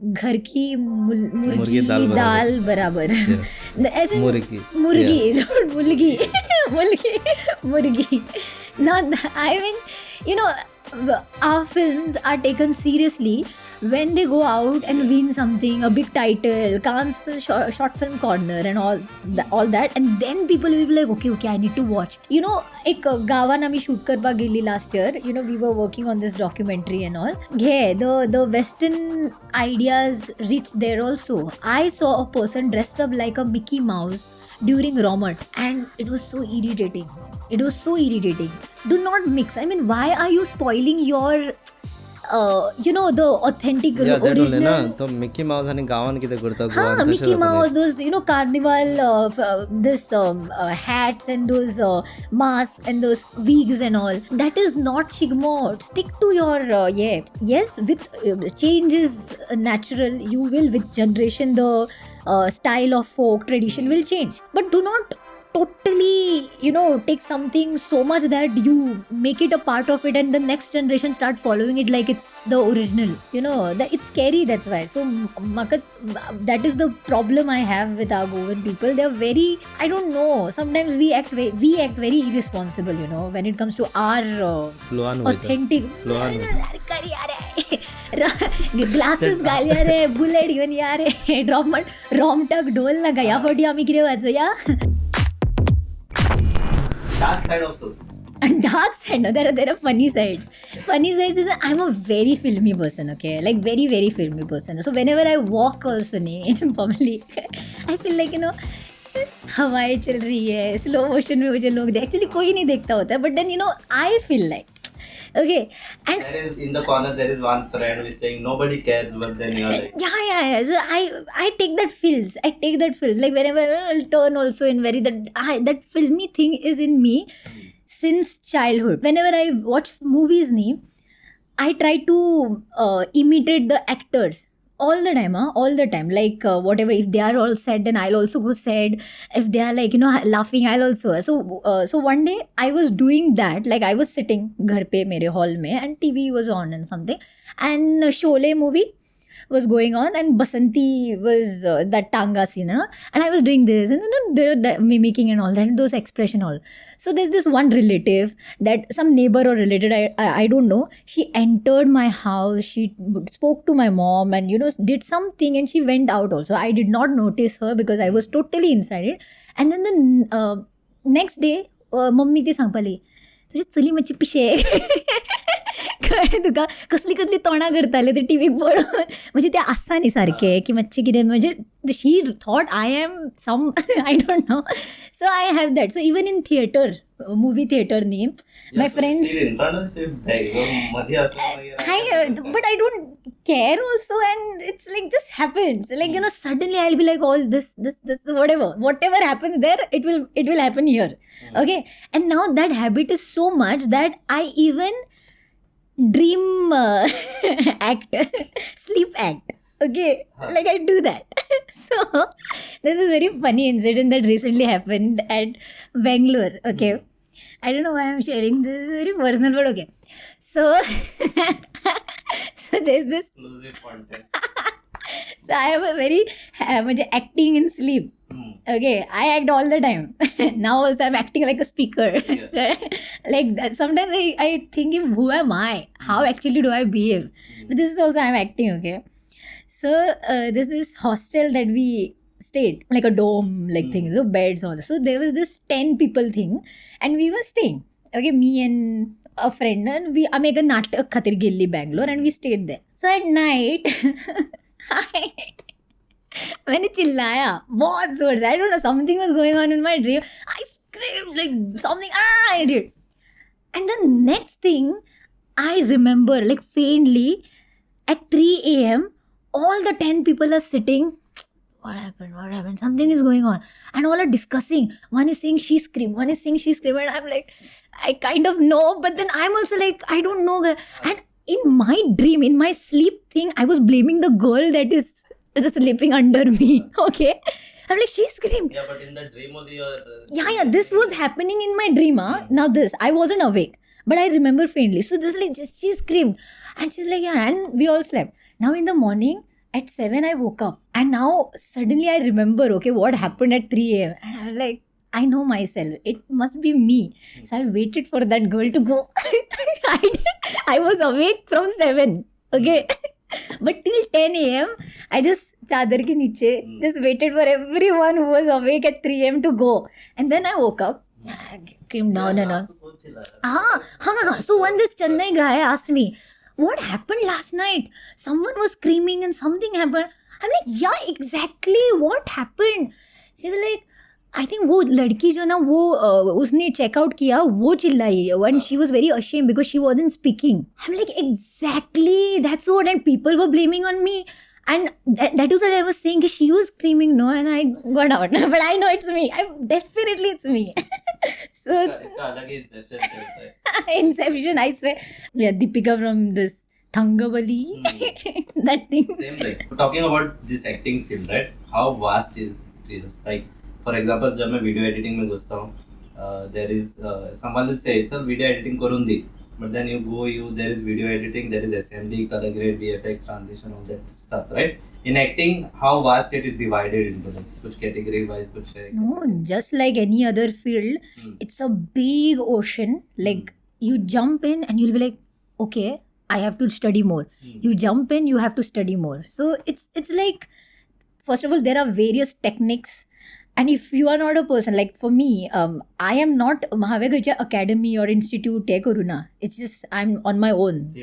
घर की मुर्गी दाल बराबर. As in, Murgi. not mulgi. Not that. I mean, you know, our films are taken seriously when they go out and win something, a big title, Cannes short film corner and all that, and then people will be like, okay, I need to watch. You know, एक गावान आम्ही shoot करपा गेली last year. You know, we were working on this documentary and all. Yeah, the Western ideas reached there also. I saw a person dressed up like a Mickey Mouse during Romat, and it was so irritating. Do not mix. I mean, why are you spoiling your the authentic original? तो Mickey mouse आणि गावान किती करता हाँ, Mickey Mouse, those carnival this hats and those masks and those wigs and all. That is not Shigmo. Stick to your yes, with change is natural. You will, with generation, the style of folk tradition will change, but do not totally take something so much that you make it a part of it and the next generation start following it like it's the original. That it's scary. That's why. So that is the problem I have with our Goan people. They're very, I don't know, sometimes we act very irresponsible, when it comes to our authentic glasses घालया रे, bullet घेऊन या रे, रोमटक ढोल ना गा, यासाठी आम्ही किती वाजूया. Dark side also. And dark side, no, there are funny sides. Funny sides is that I'm a very filmy person, okay? Like very, very filmy person. So whenever I walk also in public, I feel like, हवाएं चल रही है, slow motion में मुझे लोग actually कोई नहीं देखता होता है, but then I feel like, okay, and there is in the corner there is one friend who is saying nobody cares, but then you are like, yeah. So I take that feels. Like whenever I'll turn also in very that filmy thing is in me since childhood. Whenever I watch movies, I try to imitate the actors. All the time, like whatever, if they are all sad, then I'll also go sad. If they are like laughing, I'll also. So one day I was doing that, like I was sitting घर पे मेरे hall में and TV was on and something, and Sholay movie was going on and Basanti was that tanga scene, and I was doing this and they're mimicking and all that, and those expression all. So there's this one relative, that some neighbor or related, I don't know, she entered my house, she spoke to my mom and did something, and she went out also. I did not notice her because I was totally inside it. And then the next day mummy ती सांगपाली, तुझी चली मातशी पिशे कळ्ळें तुका, कसली तोंडां करताले ते टीव्हीक पळोवन. म्हणजे ते आसा न्ही सारकें की मातशें कितें, म्हणजे she thought I am some I don't know. So I have that. So even in theatre, movie theatre न्ही, my friends, but I don't care also, and it's like just happens, like suddenly I'll be like, all this whatever happens there, it will happen here. Okay, and now that habit is so much that I even dream act, sleep act. Okay, like I do that. So this is a very funny incident that recently happened at Bangalore. Okay, I don't know why I'm sharing this. It's very personal, but okay. So there's this. Exclusive content. So I have a very acting in sleep. Okay, I act all the time. Now also I'm acting like a speaker. Yeah. Like that. Sometimes I think, who am I? How actually do I behave? But this is also I'm acting, okay? So there's this hostel that we stayed, like a dome like thing, so beds all. So there was this 10 people thing and we were staying. Okay, me and a friend, and we make a natak khatir gilli Bangalore, and we stayed there. So at night मैंने चिल्लाया बहुत जोर से. I don't know, something was going on in my dream. I screamed like something, I did. And the next thing I remember, like faintly, at 3 a.m, all the 10 people are sitting. What happened? Something is going on. And all are discussing. One is saying she screamed. And I'm like, I kind of know. But then I'm also like, I don't know. And in my dream, in my sleep thing, I was blaming the girl that is sleeping under me. Okay. I'm like, she screamed. Yeah, but in the dream only Yeah, this was happening in my dream. Now this, I wasn't awake. But I remember faintly. So this like, she screamed. And she's like, yeah. And we all slept. Now in the morning, At 7 I woke up, and now suddenly I remember, okay, what happened at 3 a.m. and I was like, I know myself, it must be me. So I waited for that girl to go. I was awake from 7, okay. But till 10 a.m. I just chadar ke niche just waited for everyone who was awake at 3 a.m. to go, and then I woke up. I came down and on. So when this Chennai guy asked me, what happened last night? Someone was screaming and something happened. I'm like, yeah, exactly. What happened? She was like, I think वो लड़की जो ना वो उसने checkout किया, वो चिल्लाई, and she was very ashamed because she wasn't speaking. I'm like, exactly, that's what, and people were blaming on me. And that is what I was saying, she was screaming, no, and I got out. But I know it's me. Definitely it's me. So इसका अलग ही Inception चलता है. Inception, I swear. Yeah, Deepika from this Thangavali. That thing. Same like talking about this acting field, right? How vast is this? Like, for example, जब मैं video editing में घुसता हूँ, there is someone will say, चल video editing करूँ दी. But then there is video editing, there is assembly, color grade, VFX, transition, all that stuff, right? In acting, how vast it is divided into, like, कुछ category wise, कुछ है. No, just like any other field, it's a big ocean. Like, you jump in and you'll be like, okay, I have to study more. You jump in, you have to study more. So it's like, first of all, there are various techniques. And if you are not a person, like for me, I am not Mahavegajya Academy or Institute Karuna. It's just I'm on my own.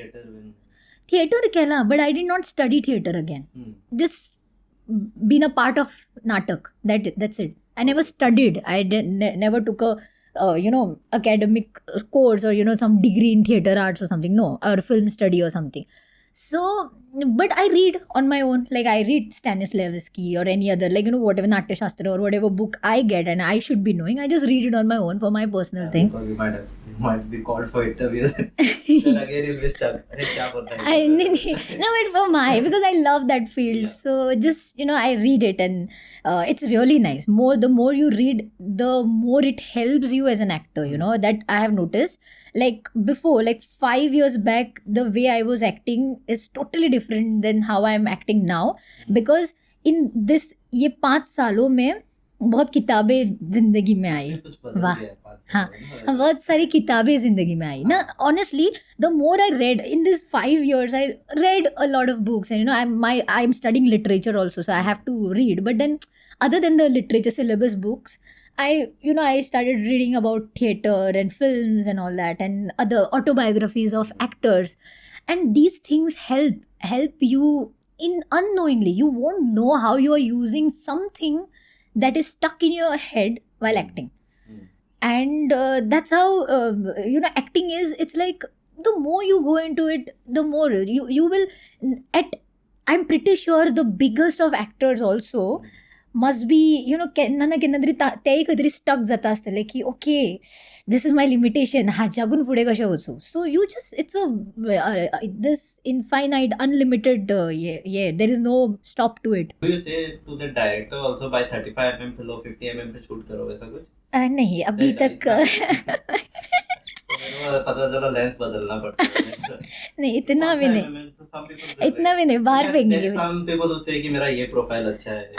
Theatre kehla, but I did not study theatre again. Just been a part of Natak. That's it. I never studied. I never took a academic course or some degree in theatre arts or something. No, or film study or something. So, but I read on my own. Like, I read Stanislavski or any other, whatever Natya Shastra or whatever book I get and I should be knowing. I just read it on my own for my personal thing. Because you might be called for interviews. Then again you'll be stuck. No, but for because I love that field. Yeah. So just, I read it, and it's really nice. The more you read, the more it helps you as an actor, that I have noticed. Like before, like 5 years back, the way I was acting is totally different than how I am acting now. Because in this, ये 5 सालों में बहुत किताबें जिंदगी में आई. वाह, हाँ, बहुत सारी किताबें जिंदगी में आई ना. Honestly, the more I read in these 5 years, I read a lot of books, and I'm studying literature also, so I have to read. But then, other than the literature syllabus books, I started reading about theatre and films and all that, and other autobiographies of actors, and these things help you in unknowingly. You won't know how you are using something that is stuck in your head while acting. And that's how acting is. It's like the more you go into it, the more you will I'm pretty sure the biggest of actors also must be, केन्ना ना केन्ना तरी तेय खंय तरी stuck जाता आसतलें की okay, this is my limitation, हाच्याकून फुडें कशें वचूं. So you just, it's this infinite, unlimited, there is no stop to it. Do you say to the director also by 35mm below 50mm पे shoot करो वैसा कुछ? नहीं, अभी तक पता चला लेंस बदलना पड़ता है. नहीं, इतना भी नहीं, बाहर फेंकेंगे. Some people who say कि मेरा ये प्रोफाइल अच्छा है.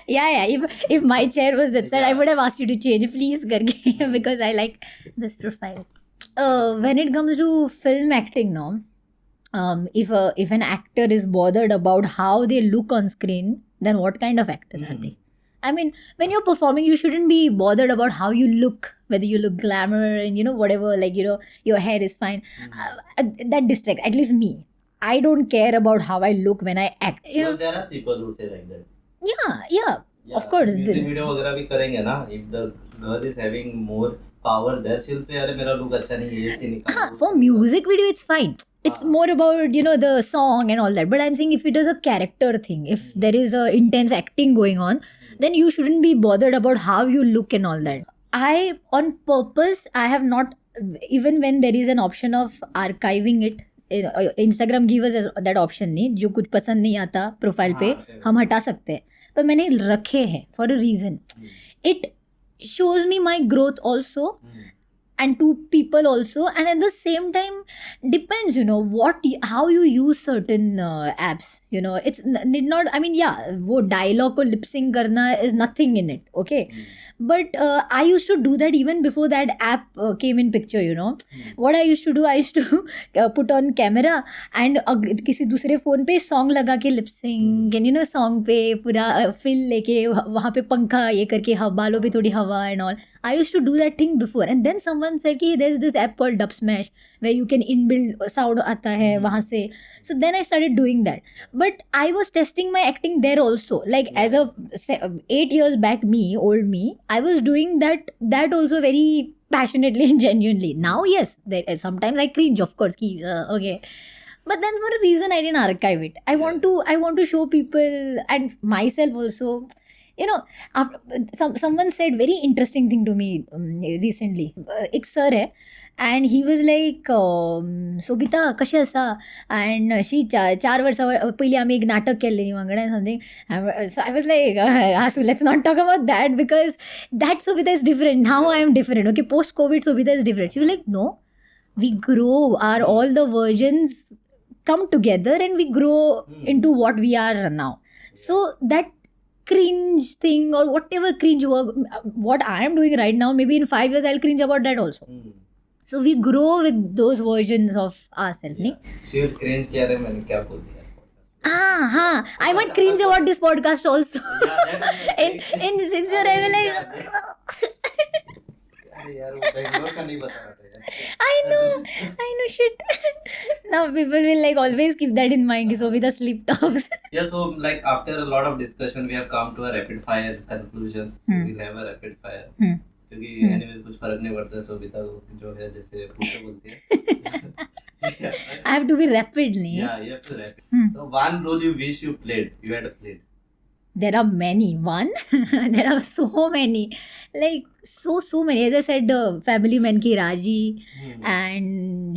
Yeah. If my chair was that side, I would have asked you to change, please, karke, because I like this profile. When it comes to film acting, no, if an actor is bothered about how they look on screen, then what kind of actor are they? I mean, when you're performing, you shouldn't be bothered about how you look, whether you look glamour and, whatever, your hair is fine. That distracts, at least me. I don't care about how I look when I act. Well, there are people who say like that. Yeah, of course. Music video वगैरह भी करेंगे ना. If the girl is having more power there, she'll say, अरे मेरा look अच्छा नहीं है, ये से निकालो. For music video, it's fine. It's more about, the song and all that. But I'm saying if it is a character thing, if there is a intense acting going on, then you shouldn't be bothered about how you look and all that. On purpose, I have not, even when there is an option of archiving it, Instagram give us that option नहीं, जो कुछ पसंद नहीं आता profile पे हम हटा सकते हैं, पर मैंने रखे हैं for a reason. It shows me my growth also, and to people also. And at the same time, depends, how you use certain apps. It's need not, I mean, yeah, wo dialogue ko lip sync karna is nothing in it, okay. But I used to do that even before that app came in picture. What I used to do, I used to put on camera and किसी दूसरे phone पे song लगा के lip Singh, and song पे पूरा fill लेके वहाँ पे पंखा ये करके बालों पे थोड़ी हवा and all. I used to do that thing before, and then someone said कि there's this app called Dub Smash where you can inbuild sound आता है वहाँ से. So then I started doing that. But I was testing my acting there also. Like as of 8 years back, old me, I was doing that also very passionately and genuinely. Now, yes, sometimes I cringe, of course. Okay. But then for a reason I didn't archive it. I want to show people and myself also. Someone said very interesting thing to me recently. एक sir है, and he was like, Sobita कशी आसा, and she 4 वर्षा पहिले आम्ही एक नाटक केल्लें वांगडा something. So I was like, Asu, let's not talk about that, because that Sobita is different. Now I am different. Okay, post COVID Sobita is different. She was like, no, we grow. All the versions come together and we grow into what we are now. So that cringe thing or whatever cringe work, what I am doing right now, maybe in 5 years I'll cringe about that also. So we grow with those versions of ourselves. Yeah. She will cringe किया रे मैंने क्या बोल दिया. हाँ, I might cringe about this podcast also. Yeah, in 6 years I will like. अरे यार वो बैंगलोर का नहीं बता रहा था यार. I know shit. Now people will like always keep that in mind. So with the sleep talks. Yeah, so like after a lot of discussion, we have come to a rapid fire conclusion. We have a rapid fire. क्योंकि anyways कुछ फर्क नहीं पड़ता सोबिता को जो है जैसे पूछो बोलती है. I have to be rapid, नहीं? Yeah, you have to rapid. So one role you wish you had played. There are many. There are so many. Like so many. As I said, Family Man ki Raji, and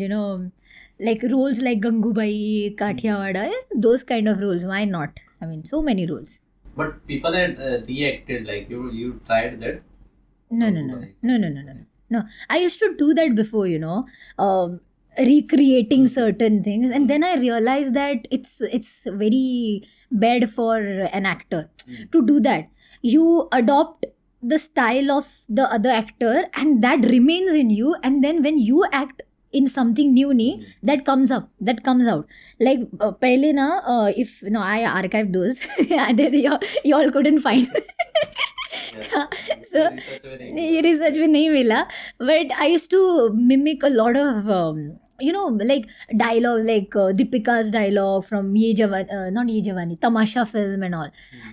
like roles like Gangubai, Kathiawada, those kind of roles. Why not? I mean, so many roles. But people had reacted like you tried that. No. I used to do that before, recreating certain things, and then I realized that it's very bad for an actor to do that. You adopt the style of the other actor and that remains in you, and then when you act in something new that comes out. Like pehle na if I archived those you all couldn't find. So research में नहीं मिला, but I used to mimic a lot of like dialogue, like Deepika's dialogue from not Ye Jawani, Tamasha film and all.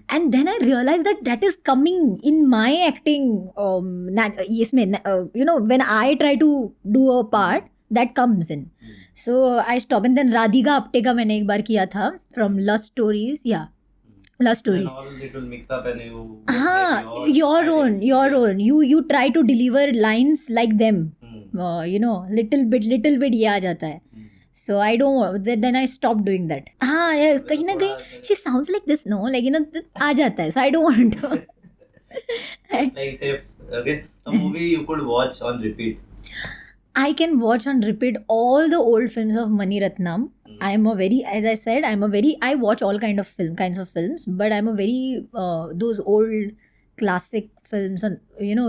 And then I realized that is coming in my acting. When I try to do a part, that comes in. So I stop. And then Radhika Apte का मैंने एक बार किया था from Lust Stories. Yeah. Lust Stories. And all it will mix up and you your own. You try to deliver lines like them. Little bit ये आ जाता है. So I don't want, then I stopped doing that. Yeah, कहीं ना कहीं she sounds like this, no? Like आ जाता है. So I don't want to. Like say okay, a movie you could watch on repeat. I can watch on repeat all the old films of Mani Ratnam. I watch all kinds of films, but I'm a very those old classic films, and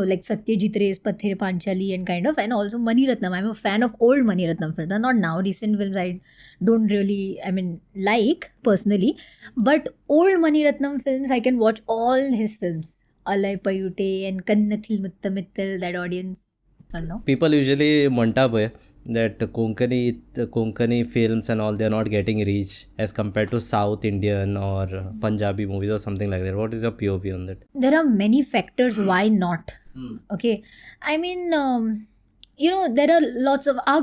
like Satyajit Ray's Pather Panchali and also Mani Ratnam. I'm a fan of old Mani Ratnam films. Not now, recent films I don't really, like personally, but old Mani Ratnam films I can watch all his films. Alai Payute and Kannathil Muttamittal, that audience. People usually monta that Konkani films and all, they are not getting reach as compared to South Indian or Punjabi movies or something like that. What is your POV on that? There are many factors why not. Okay, there are lots of our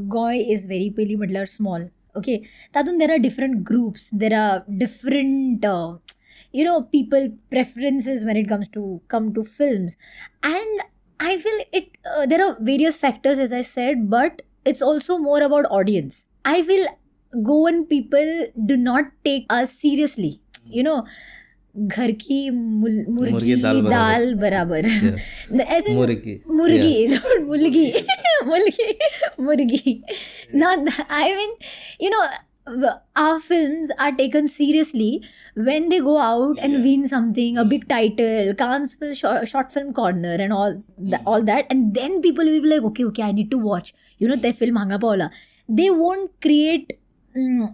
Goy is very pili small. Okay, tatun there are different groups, there are different people preferences when it comes to films, and I feel there are various factors, as I said, but it's also more about audience. I feel Goan people do not take us seriously. घर की मुर्गी मुर्गी दाल दाल बराबर ऐसे मुर्गी. मुर्गी मुर्गी मुर्गी मुर्गी not I mean you know our films are taken seriously when they go out and win something, a big title, Cannes short film corner and all that, and then people will be like okay I need to watch the film hanga paula. They won't create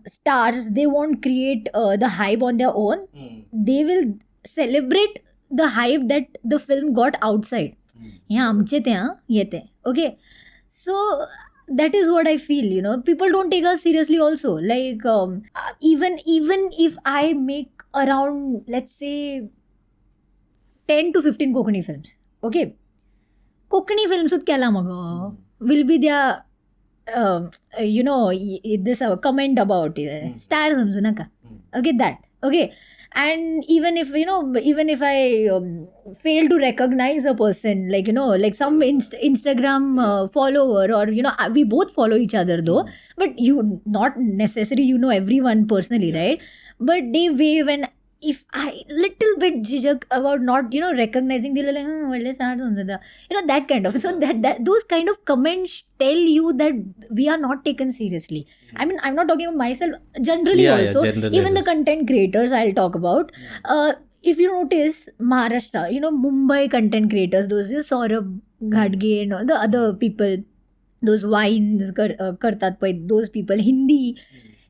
stars, they won't create the hype on their own. They will celebrate the hype that the film got outside. Yeah, आमचे ते येते. Okay, so that is what I feel. People don't take us seriously also. Like even if I make around, let's say, 10 to 15 Konkani films, okay, Konkani films with kela maga will be their this comment about it. Stars samjho na ka. Okay, that. Okay. And even if I fail to recognize a person, like some Instagram follower, or we both follow each other though, but you not necessarily everyone personally, right? But they wave, and if I little bit jijak about not recognizing, they're like that kind of, so that those kind of comments tell you that we are not taken seriously. I mean, I'm not talking about myself, generally also. Generally. Even the content creators I'll talk about. If you notice Maharashtra, Mumbai content creators, those Saurabh Ghadge and the other people, those wines kartat pai, those people, Hindi,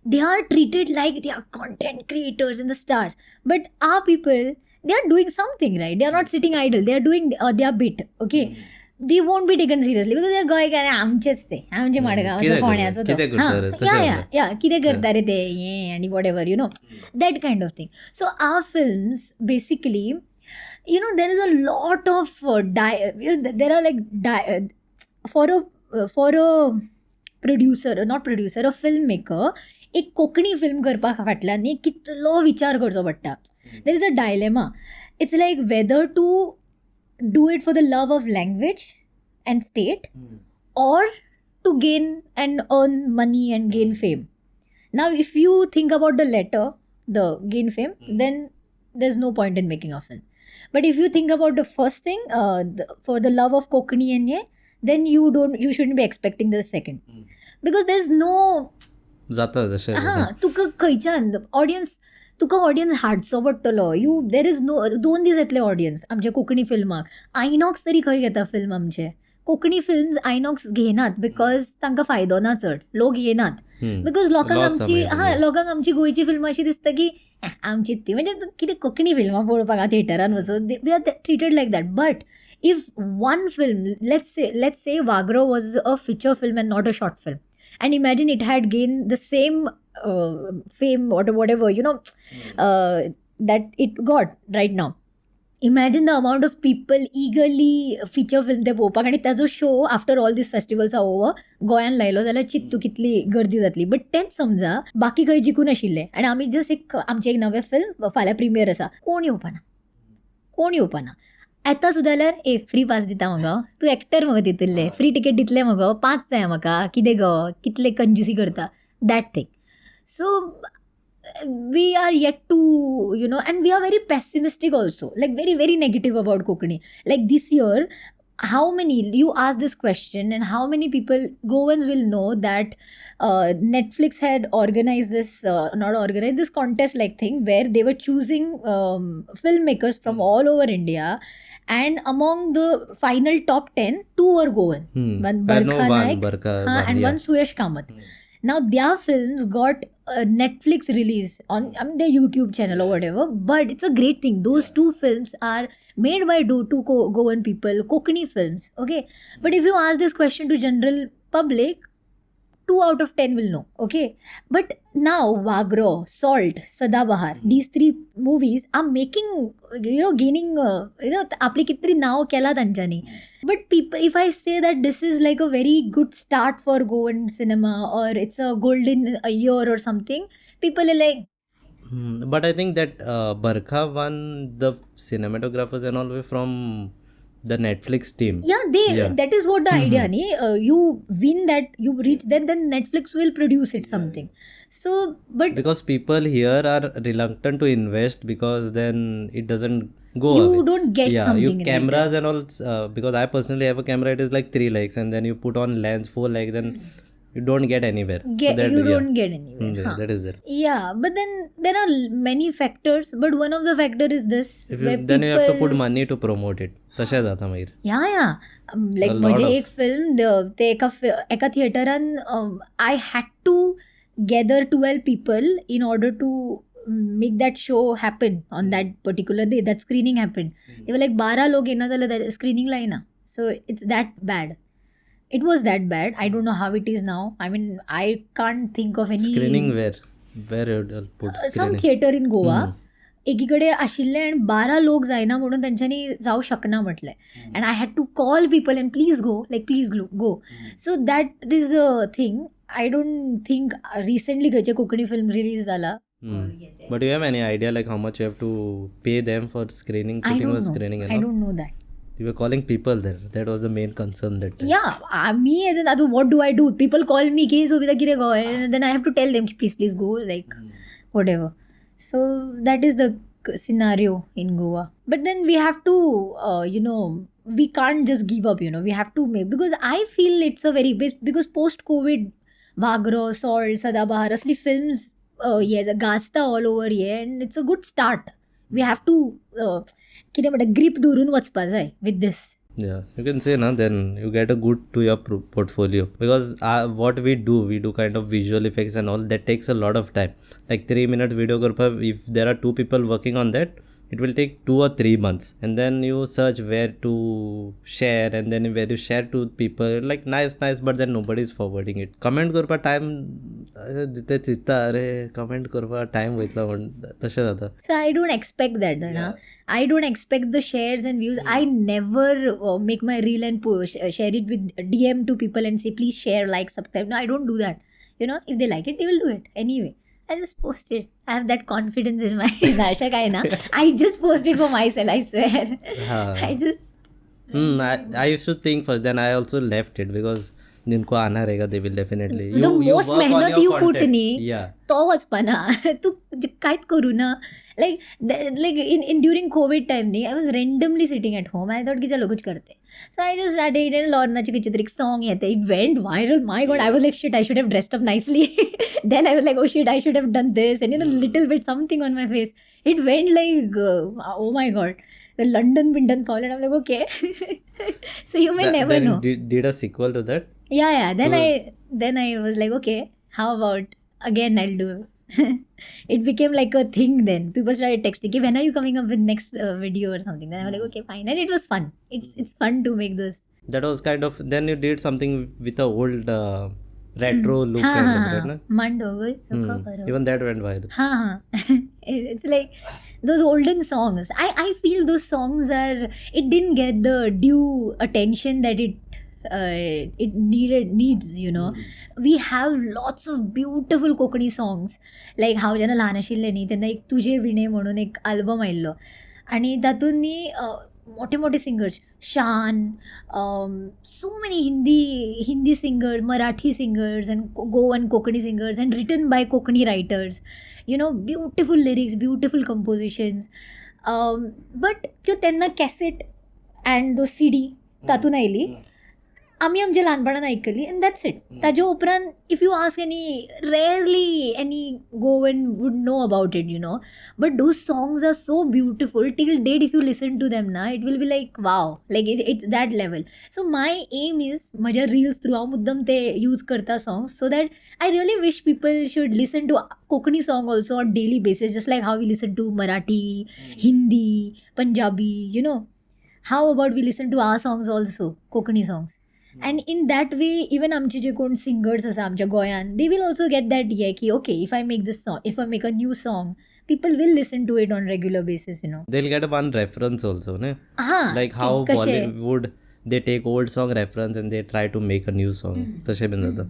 they are treated like they are content creators and the stars. But our people, they are doing something, right? They are not sitting idle. They are doing their bit, okay? They won't be taken seriously because they are going आमचेच ते आमचे माडगाव फोण्याचं कितें करता रे ते and whatever, that kind of thing. So our films basically, there is a lot of there are like for a producer, not producer, a filmmaker, एक Konkani film करपा फाटल्यान न्ही कितलो विचार करचो पडटा. There is a dilemma. It's like whether to do it for the love of language and state, or to gain and earn money and gain fame. Now if you think about the latter, the gain fame, then there's no point in making a film. But if you think about the first thing, for the love of Konkani and then you shouldn't be expecting the second, because there's no जाता जशें तुका खंयच्यान तुका audience हाडचो पडटलो. There is no 2 दीस येतले audience आमच्या कोंकणी फिल्माक. आयनॉक्स तरी खंय घेता फिल्म आमचे. कोंकणी फिल्म्स आयनॉक्स घेनात बिकॉज तांकां फायदो ना चड, लोक येनात बिकॉज लोकांक आमची गोंयची फिल्म अशी दिसता की आमची ती म्हणजे कितें कोंकणी फिल्मां पळोवपाक थिएटरान वचून we are treated like that. But if one film, let's say वागरो was a feature film and not a short film, and imagine it had gained the same fame or whatever that it got right now. Imagine the amount of people eagerly feature film ते पळोवपाक, आनी ताजो show after all these festivals are over गोंयान लायलो जाल्यार चित्तू कितली गर्दी जातली. बट तेंच समजा बाकी खंय जिखून आशिल्ले आनी आमी जस्ट आमचें एक नवें फिल्म फाल्यां प्रिमियर आसा, कोण येवपाना. येता सुद्दां जाल्यार फ्री पास दिता मगो, तूं एक्टर मगो तितुल्ले, फ्री टिकेट दितले मगो, 5 जाय म्हाका, कितें गो कितले कंजुसी करता, that thing. So we are yet to and we are very pessimistic also, like very very negative about Konkani. Like this year, how many, you ask this question and how many people Goans will know that Netflix had organized this this contest like thing where they were choosing filmmakers from all over India, and among the final top 10, 2 were Goan. One Barkha Naik and one Suyash Kamath. Now their films got a Netflix release on their YouTube channel or whatever, but it's a great thing. Those 2 films are made by two Goan people, Konkani films, okay? But if you ask this question to general public, 2 out of 10 will know, okay? But now Wagro, Salt, Sadabahar, these 3 movies are making, gaining, आपली कितरी नाव केला तांच्यांनी. But people, if I say that this is like a very good start for Goan cinema, or it's a golden year or something, people are like, but I think that Barkha won the cinematographers and all way from the Netflix team. That is what the idea ni. You win that, you reach that, then Netflix will produce it something. So but Because people here are reluctant to invest because then it doesn't go you away. don't get something you in cameras and all, because I personally have a camera, it is like 3 lakhs, and then you put on lens 4 lakhs, then you don't get anywhere. So that, you don't get anywhere. yeah, that is there. Yeah, but then there are many factors, but one of the factor is this. If you, where then you have to people- put money to promote it. तशें जाता मागीर. Yeah. Like म्हणजे एक film ते एका थिएटरान I had to gather 12 people in order to make that show happen on that particular day. That screening happened. They were like 12 लोग येना जाल्यार screening ला येना. So it's that bad. It was that bad. I don't know how it is now. I mean, I can't think of any Screening where you'll put some screening. theater in Goa. एकीकडे आशिल्ले आणि 12 लोक जायना म्हणून त्यांच्यानी जाऊ शकना म्हटले and I had to call people and please go so that is a thing I don't think recently खंयचे कोंकणी फिल्म रिलीज जाला. But you have any idea like how much you have to pay them for screening, I putting don't a know. screening and I all? don't know that. You were calling people there. That was the main concern that time. Yeah, me as an adu, what do I do? People call me, "Ki Sobita kire go," and then I have to tell them, please go, like whatever. So that is the scenario in Goa. But then we have to, we can't just give up. We have to make, because I feel it's a very because post-COVID, Bhagro, Salt, Sadabahar, asli films, yes, Gasta all over here, and it's a good start. We have to grip durun वचपा जाय with this. Yeah, you can say na, then you get a good to your portfolio, because what we do kind of visual effects and all that takes a lot of time. Like 3-minute video karpa, if there are 2 people working on that, it will take 2 or 3 months, and then you search where to share, and then where you share to people like nice, but then nobody is forwarding it. Comment करपा time जिथे चित्ता अरे comment करपा time वयतला म्हण तशें जाता. So I don't expect that. I don't expect the shares and views. I never make my reel and share it with DM to people and say please share, like, subscribe. No, I don't do that. If they like it, they will do it anyway. I just post it. I have that confidence in my Nashak Aina. I just post it for myself, I swear. I just... I used to think first, then I also left it because जिनको आना रहेगा they will definitely. The most मेहनत you put knee, Yeah. तो वचपा ना. तू कांयच करू ना. Like in during COVID time knee, I was randomly sitting at home. I thought कि चलो कुछ करते. So I just started लॉर्नाची किती तरी song येते. It went viral. My God, I was like shit, I should have dressed up nicely. Then I was like, oh shit, I should have done this, and little bit something on my face. It went like oh my God, the London Bindon fall, and I'm like, okay. So you may never then know. Did a sequel to that? Yeah. Then I was like, okay, how about again? I'll do. It became like a thing. Then people started texting, when are you coming up with next video or something? Then I was like, okay, fine, and it was fun. It's fun to make this. That was kind of, then you did something with a old retro look kind of, right? Na? Mando, Even that went viral. It's like those olden songs. I feel those songs it didn't get the due attention that it needs. We have lots of beautiful Konkani songs. Like हांव जेन्ना ल्हान आशिल्लें न्ही तेन्ना एक तुजे विणे म्हणून एक आल्बम आयिल्लो आनी तातूंत न्ही मोठे सिंगर्स शान, so many Hindi singers, Marathi singers, and Goan Konkani singers, and written by Konkani writers. Beautiful lyrics, beautiful compositions. But त्यो तेन्ना cassette and those CD तातून आयली. आमी आमच्या ल्हानपणान आयकली, and that's it. ताजे उपरांत if you ask rarely any Goan would know about it, But those songs are so beautiful. Till date, if you listen to them, it will be like, wow. Like it's that level. So my aim is, माझ्या reels through हांव मुद्दम ते use करता songs, so that I really wish people should listen to Konkani song also on daily basis, just like how we listen to Marathi, Hindi, Punjabi, How about we listen to our songs also, Konkani songs? And in that way, even आमचे जे कोण singers आसा आमच्या गोंयान, they will also get that की okay, if I make this song, if I make a new song, people will listen to it on regular basis, They'll get one reference also, ne? Like how कशे Bollywood, they take old song reference and they try to make a new song. तशें been जाता.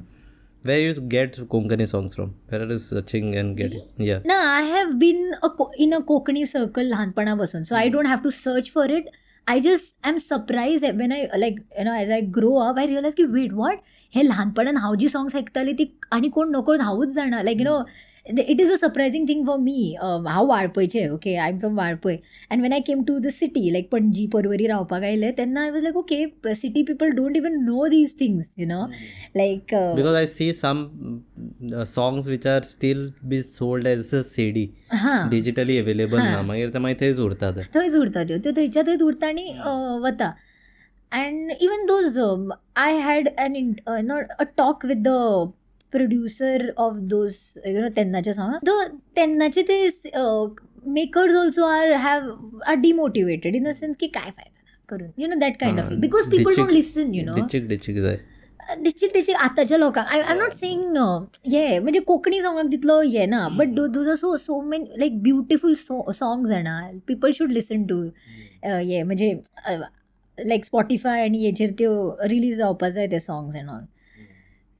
Where you get Konkani songs from? Where are you searching and getting? Yeah. No, I have been in a Konkani circle लहानपणापासून, so I don't have to search for it. I just am surprised that when I like as I grow up I realize की wait what हे लहानपणान हांव जी songs आयकताली ती आनी कोण नकळो हांवूच जाणा like it is a surprising thing for me. हांव वाळपयचें okay I'm from Valpoi and when I came to the city like Panaji Porvorim रावपाक आयलें तेन्ना I was like okay city people don't even know these things like because I see some songs which are still be sold as a CD digitally available ना मागीर ते मागीर थंयच उरतात थंयच उरता त्यो थंयच्या थंयच उरता आनी वता. And even those I had a talk with the producer of those तेन्नाचे song तेन्नाचे ते makers also are demotivated in the sense की काय फायदा करून that kind of because people don't listen डिचिक जाय डिचिक आतांच्या लोकांक आय एम नॉट सेईंग हे म्हणजे कोंकणी सॉंगाक तितलो हे ना but those are so many like beautiful songs जाणा पीपल शूड लिसन टू हे म्हणजे लायक स्पॉटिफाय आनी हेचेर त्यो रिलीज जावपाक जाय ते songs and all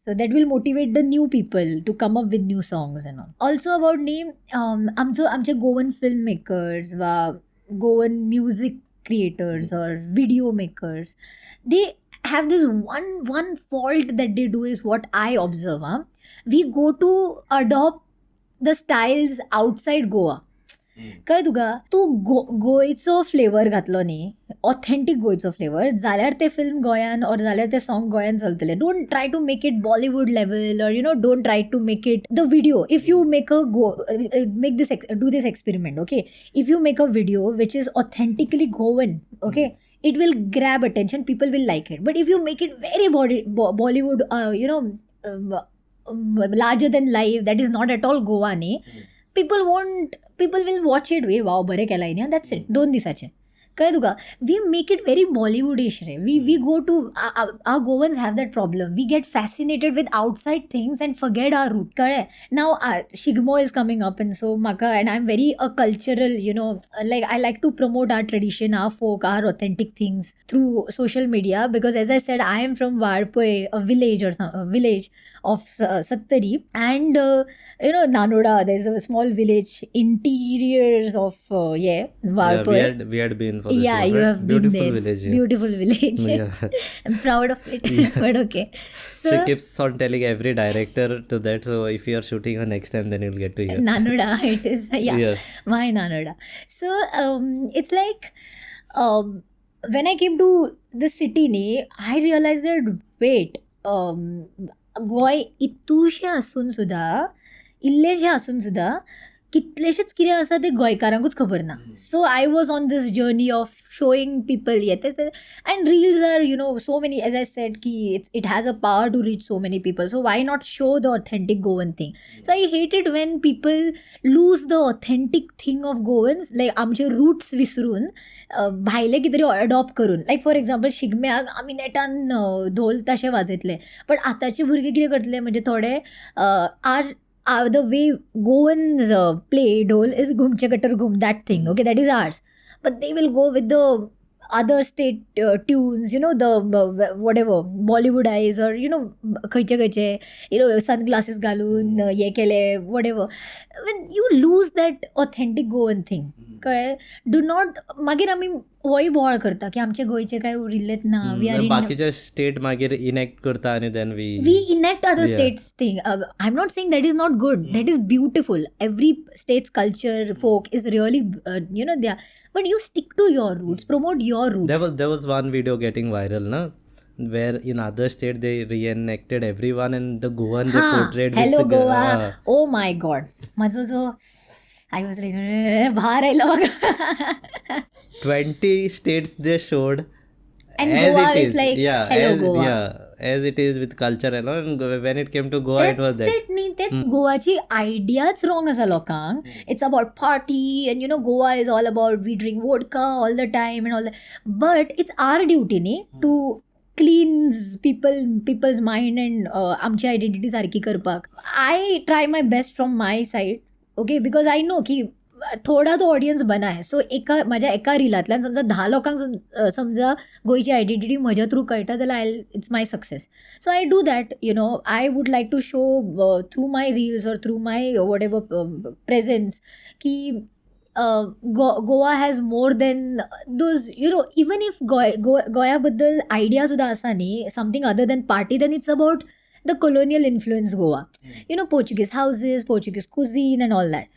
so that will motivate the new people to come up with new songs and all. Also about name आमचे Goan film makers वा Goan music creators or video makers they have this one fault that they do is what I observe. We go to adopt the styles outside Goa. कळ्ळें तुका तूं गोंयचो flavour घातलो न्ही authentic गोंयचो flavour जाल्यार तें फिल्म गोंयान ऑर जाल्यार तें सॉंग गोंयान चलतलें. Don't try to make it Bollywood level or don't try to make it the video. If you make do this experiment okay if you make a video which is authentically Goan okay it will grab attention, people will like it. But if you make it very Bollywood larger than life, that is not at all Goa people will watch it wow बरे केला न्ही that's it 2 दिसाचे कळ्ळें तुका. We make it very Bollywoodish रे. We go to our Goans have that problem. We get fascinated with outside things and forget our root. कळ्ळें. नाव Shigmo is coming up and so म्हाका and I am very a cultural like I like to promote our tradition our folk our authentic things through social media because as I said I am from Varpoi, a village of Sattari and Nanoda, there's a small village interiors of Varpoi. Yeah, we had been for this yeah one, you right? have Beautiful been there. village, yeah. Beautiful village. Yeah. I'm proud of it. But okay, so she keeps on telling every director to that, so if you are shooting her next time then you'll get to hear. Nanoda it is Yeah. my Nanoda. So it's like when I came to the city I realized that wait Goa इतूशें आसून सुद्धा इल्लेशें आसून सुद्धा कितलेशेच कितें आसा तें गोंयकारांकूच खबर ना. So I was on this journey of showing people and reels are so many, as I said ki it has a power to reach so many people, so why not show the authentic Goan thing. So I hate it when people lose the authentic thing of Goans, like आमचे roots विसरून भायले कितें तरी adopt करून. लायक for example शिगम्याक आमी नेटान ढोल तशें वाजयतले बट आतांचे भुरगे कितें करतले म्हणजे थोडे the way Goans play dhol is ghum chakatar ghum, that thing, okay, that is ours. But they will go with the other state tunes, the whatever Bollywoodize or khayche sunglasses galun ye kele whatever. When you lose that authentic Goan thing, do not मागीर आमी होय बोवाळ करता की आमचे गोंयचे काय उरिल्लेत ना. वी आर बाकीचे स्टेट मागीर इनॅक्ट करता आणि then we enact other states thing. I am not saying that is not good, that is beautiful. Every states culture folk is really there, but you stick to your roots, promote your roots. There was one video getting viral na, where in other state they reenacted everyone and the Goan they portrayed hello with Goa. Oh my god, माझो जो I was like बाहर आयलो बघा. 20 states they showed and as Goa it is like hello Goa. as it is with culture and all, and when it came to Goa it was that. That's it न्ही. तेच गोवाची आयडियाच wrong आसा लोकांक. It's about party and Goa is all about we drink vodka all the time and all that, but it's our duty न्ही to cleanse people's mind and आमची identity सारकी करपाक. I try my best from my side, okay, because I know की थोडा तो audience बना आहे. सो माझ्या एका रिलांतल्यान समजा 10 लोकांक समजा गोंयची आयडेंटिटी म्हज्या थ्रू कळटा जाल्यार it's my success. So I do that. I would like to show through my reels or through my whatever presence की Goa has more than those, even if Goya baddal idea suddha asa nahi, something other than party, then it's about the colonial influence Goa. Portuguese houses, Portuguese cuisine and all that.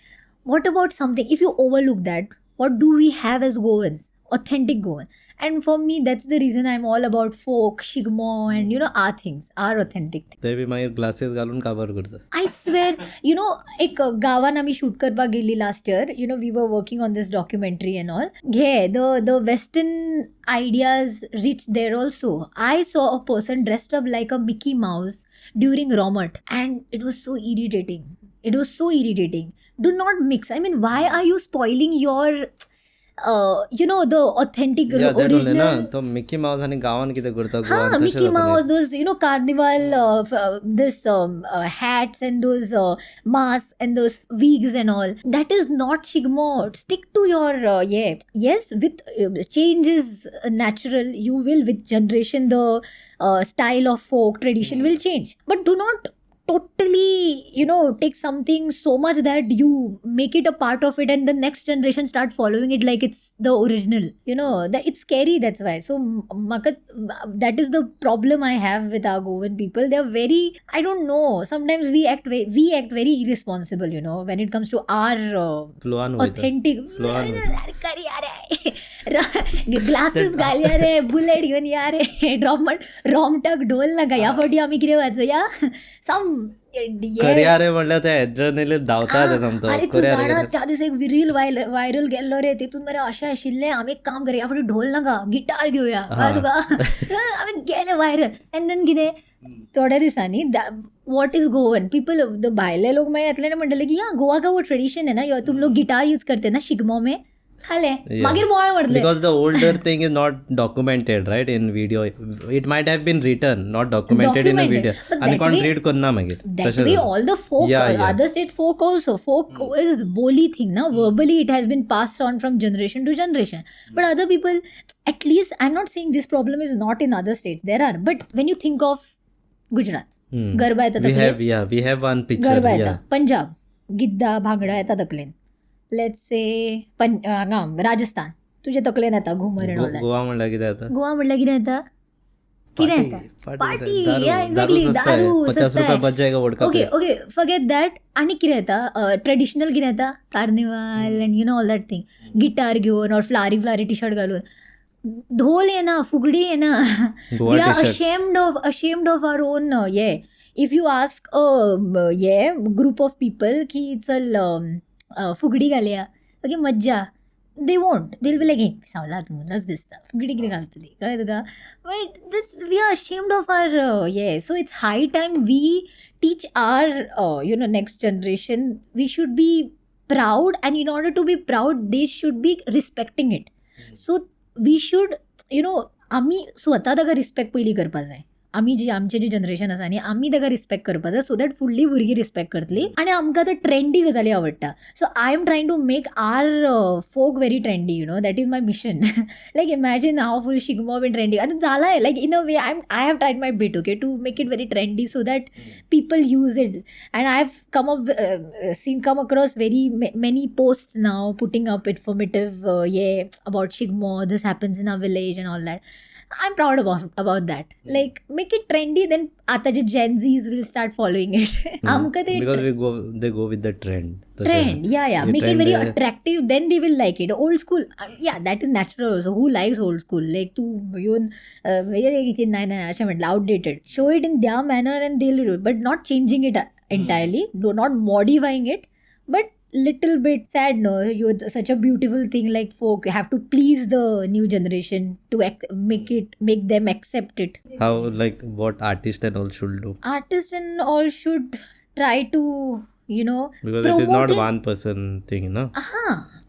What about something, if you overlook that, what do we have as Goans? Authentic Goan. And for me, that's the reason I'm all about folk, shigmo, and our things, our authentic things. ते B मागीर glasses घालून काबार करता. I swear, एक गावान आम्ही shoot करपाक गेली last year. We were working on this documentary and all. Yeah, the Western ideas reached there also. I saw a person dressed up like a Mickey Mouse during Romat, and it was so irritating. Do not mix. I mean, why are you spoiling your the authentic Yeah, that only original ना. तो Mickey mouse आणि गावान कितें करता गोवान तशें Mickey जाता Mouse, those carnival, this hats and those masks and those wigs and all. That is not shigmo. Stick to your yes. With change is natural. You will, with generation, the style of folk tradition will change. But do not totally take something so much that you make it a part of it and the next generation start following it like it's the original. That it's scary. That's why. So that is the problem I have with our Goan people. They're very, I don't know, sometimes we act very irresponsible, when it comes to our फ्लोआन होता. authentic. फ्लोआन glasses घालया रे, bullet घेऊन या रे, रॉमटक ढोल ना या फावटी आम्ही कितें वाजोया सम करिया रे म्हणल्यार ते एड्रेनलिन धांवता ते सामको. अरे तू जाणा त्या दिस एक रील व्हायरल गेल्लो रे, तितून मरे अशें आशिल्लें, आमी एक काम करया, फावटी ढोल नाका, गिटार घेवया, कळ्ळें तुका. आमी गेले व्हायरल. एंड देन कितें थोड्या दिसांनी what is Goan people, the भायले लोक मागीर येतले म्हणटले की गोवा का वो ट्रेडिशन है ना, तुम लोग गिटार यूज करते ना शिगमो में, खाले मागीर बोवाळ म्हणले. Because the older thing is not documented, right, in video. It might have been written, not documented in a video. आणि कोण read करना मागीर. That way all the folk, other states folk also. Folk is boli thing, na? Verbally it has been passed on from generation to generation. But other people, at least, I'm not saying this problem is not in other states. There are. But when you think of Gujarat, garba येता तकलेन. We have one picture. Garba येता. पंजाब, गिद्दा, भांगडा येता तकलेन. Let's say Rajasthan, तुझे तकलेन येता घुमर and all that. Goa म्हणल्यार कितें जाता? गोवा म्हणल्यार कितें येता? कितें येता? पार्टी. या एक्झॅक्टली. दारू 50 रुपया बच जाएगा वोडका. Okay forget that. आणि कितें येता? ट्रेडिशनल कितें येता? Carnival and all that thing. Guitar घेवन और फ्लारी टी शर्ट घालून. ढोल येना, फुगडी येना. We are ashamed of our own. If you ask group of people की चल फुगडी घालया, ओके मज्जा, they won't. They'll be like, hey, सावला तू, लस दिसता, फुगडी कितें घालतली, कळ्ळें तुका? But we are ashamed of our so it's high time we teach our next generation. We should be proud, and in order to be proud they should be respecting it. So we should आमी स्वता ताका respect पयलीं करपा जाय. आमी जी आमचें जी generation आसा न्ही, आमी ताका रिस्पेक्ट करपा जाय, सो दॅट फुडलीं भुरगीं रिस्पेक्ट करतलीं. आनी आमकां आतां ट्रेंडी गजाली आवडटा. So I am trying to make our folk very trendy. That is my mission. Like imagine हांव फूल शिगमो बीन ट्रेंडी, आनी जालां like in a way I have tried my beat, okay, to make it very trendy so that people use it. And I've come across very many posts now putting up informative about shigmo, this happens in our village and all that. I'm proud about that. Like, make it trendy, then आता जे Gen Zs will start following it. Because they go with the trend. Yeah. Make it very attractive, then they will like it. Old school, that is natural also. Who likes old school? Like, तू येऊन नाही अशा म्हटलं outdated. Show it in their manner and they'll do it. But not changing it entirely, not modifying it, but little bit sad, no? You're such a beautiful thing like folk. You have to please the new generation to make them accept it. How, like, what artists and all should do? Artists and all should try to, because it is not one person thing, no?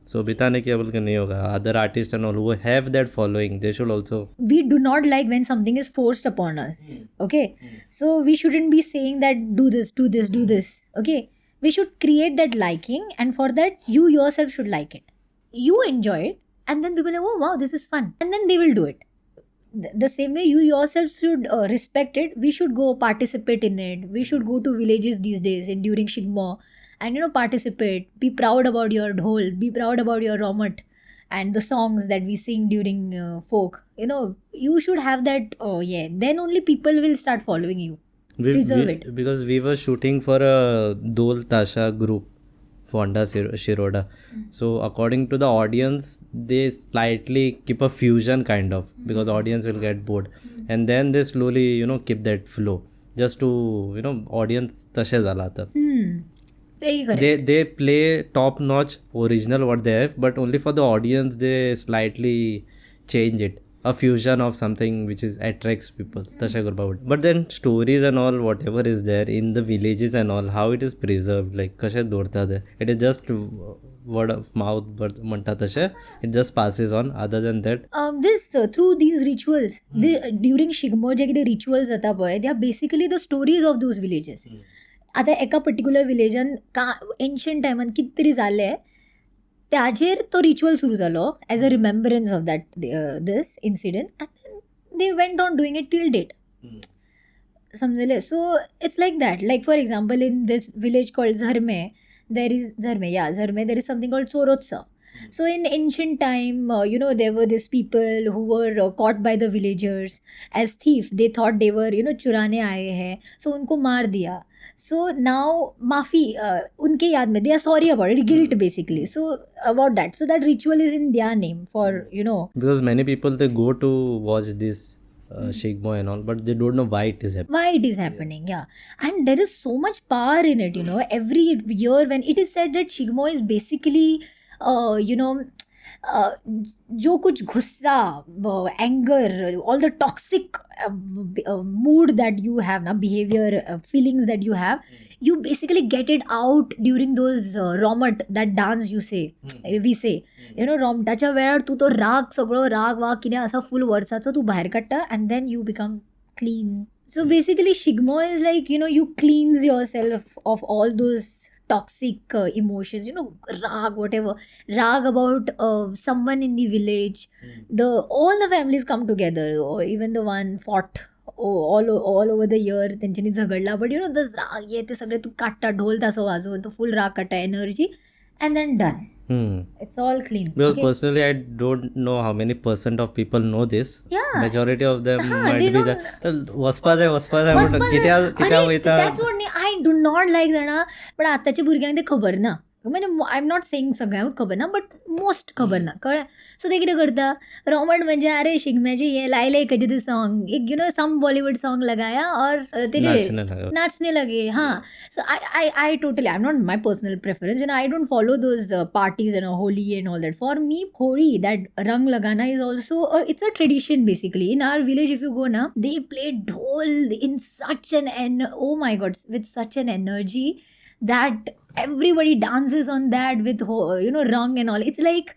Sobita ne केवल के नहीं होगा. Other artists and all who have that following, they should also. We do not like when something is forced upon us. Okay, so we shouldn't be saying that do this. Okay. We should create that liking, and for that you yourself should like it. You enjoy it, and then people are like, oh wow, this is fun, and then they will do it. The same way you yourself should respect it. We should go participate in it. We should go to villages these days during Shigmo and participate, be proud about your dhol, be proud about your romat and the songs that we sing during folk. You should have that. Oh yeah, then only people will start following you. Preserve it. Because we were shooting for a Dol Tasha group, Fonda Shiroda. So according to the audience, they slightly keep a fusion kind of, because audience will get bored, and then they slowly keep that flow just to audience tashe zala आता. Very correct. They play top notch original what they have, but only for the audience they slightly change it, a fusion of something which is attracts people. Tasha Gurba would. But then stories and all whatever is there in the villages and all, how it is preserved, like kashe dorta de, it is just word of mouth, but manta tashe it just passes on. Other than that, Through these rituals, during Shigmo जे कितें rituals जाता पळय, they are basically the stories of those villages. आतां एका particular विलेजान ancient टायमान कितें तरी जालें, त्याचेर तो रिच्युअल सुरू जालो as a remembrance of that this incident, and they went on doing it till date. समजलें? So it's like that. Like for example in this village called Zarme, there is something called Sorotsa. So in ancient time, there were these people who were caught by the villagers as thief. They thought they were, चुराने आए हैं, so उनको मार दिया. So now माफी उनके याद में, they are sorry about it, guilt basically. So about that, so that ritual is in their name for because many people they go to watch this Shigmo and all, but they don't know why it is happening. Why it is happening, yeah. And there is so much power in it, every year when it is said that Shigmo is basically जो कुछ गुस्सा, anger, all the toxic mood that you have, behavior, feelings that you have, you basically get it out during those romat, that dance we say. रोमटाच्या वेळार तू तो राग सगळो राग वा कितें आसा फूल वर्साचो तू भायर काडटा, and then you become clean. So basically Shigmo is like, you cleanse yourself of all those toxic emotions, rag, whatever, rag about someone in the village, all the families come together, or even the one fought all over the year त्यांच्यानी झगडला, but this rag ये ते सगळे तू काढता, ढोल तासो वाजवून तो full राग काढता, energy, and then done. It's all clean. Because personally I don't know how many % of people know this. Yeah. Majority of them might be that वसपास आहे म्हणून कित्या वयता. That's what I do not like that. पण आताच्या भुरग्यांक ते खबर ना. म्हणजे आय एम नॉट सेईंग सगळ्यांक खबर ना, बट मोस्ट खबर ना, कळ्ळें? सो ते कितें करता, रोमट म्हणजे अरे शिगम्याचे हे लायले खंयचे ते सॉंग, एक सम बॉलिवूड सॉंग लगाया और तेजे नाचने लगे. हां, सो I totally, I'm not my personal preference, I don't follow those parties and Holi and all that. For me, Holi, that rang lagana is also it's a tradition basically. In our village, if you go now, they play dhol in such oh my god, with such an energy that everybody dances on that with rang and all. It's like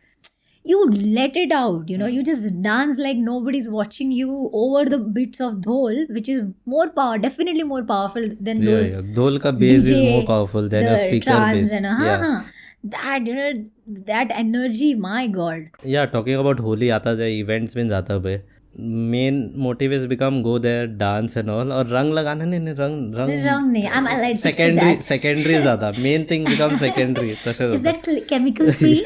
you let it out, you just dance like nobody's watching you over the bits of dhol, which is definitely more powerful than those. Yeah. Dhol ka bass is more powerful than a speaker bass. That that energy, my god. Yeah, talking about Holi, आता जे events में जाता है, main motive is become go there, dance and all, और रंग लगाना नहीं, रंग नहीं, I'm allergic to that. Secondary ज़्यादा, main thing becomes secondary. Is that chemical free?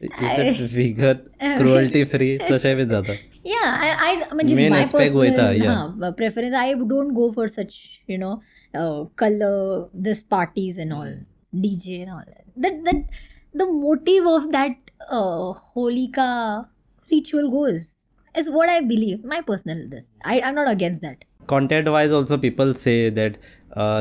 Is that vegan, cruelty free? तशे भी ज़्यादा. Yeah, I mean, my personal preference, I don't go for such color, this parties and all, DJ and all that the motive of that Holika ritual goes is what I believe, my personal I'm not against that. Content wise also people say that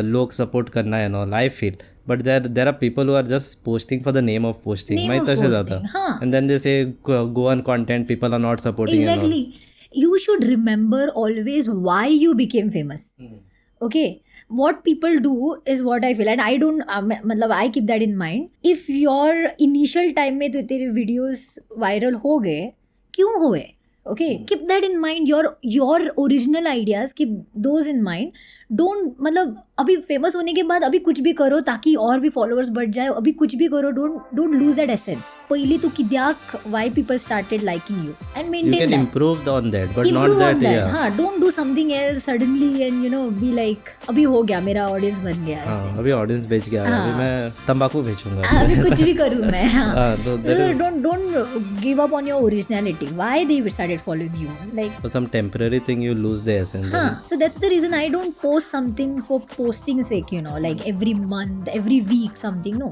log support karna and all, I feel, but there are people who are just posting for the name of posting. And then they say go on content, people are not supporting. Exactly. You should remember always why you became famous. Okay, what people do is what I feel, and I don't I keep that in mind. If your initial time में तो तेरे videos viral हो गए, क्यों हुए? Okay, keep that in mind. Your original ideas, keep those in mind. Don't मतलब अभी famous होने के बाद अभी कुछ भी करो ताकि और भी फॉलोअर्स बढ़ जाए, अभी कुछ भी करो. Don't lose that essence. पहिली तू किद्याक why people started liking you and maintain You can that. improve on that, but Improve not that. on that. Yeah. हाँ, don't do something else suddenly and you know be like अभी हो गया, मेरा audience बन गया. हाँ, अभी audience बेच गया, अभी मैं तंबाकू बेचूंगा. अभी कुछ भी करूँ मैं. हाँ. तो there is- Don't give up on your originality. Why they started following you? Like for some temporary thing you lose the essence. so that's the reason I don't post something for posting sake, you know, like every month, every week something. No,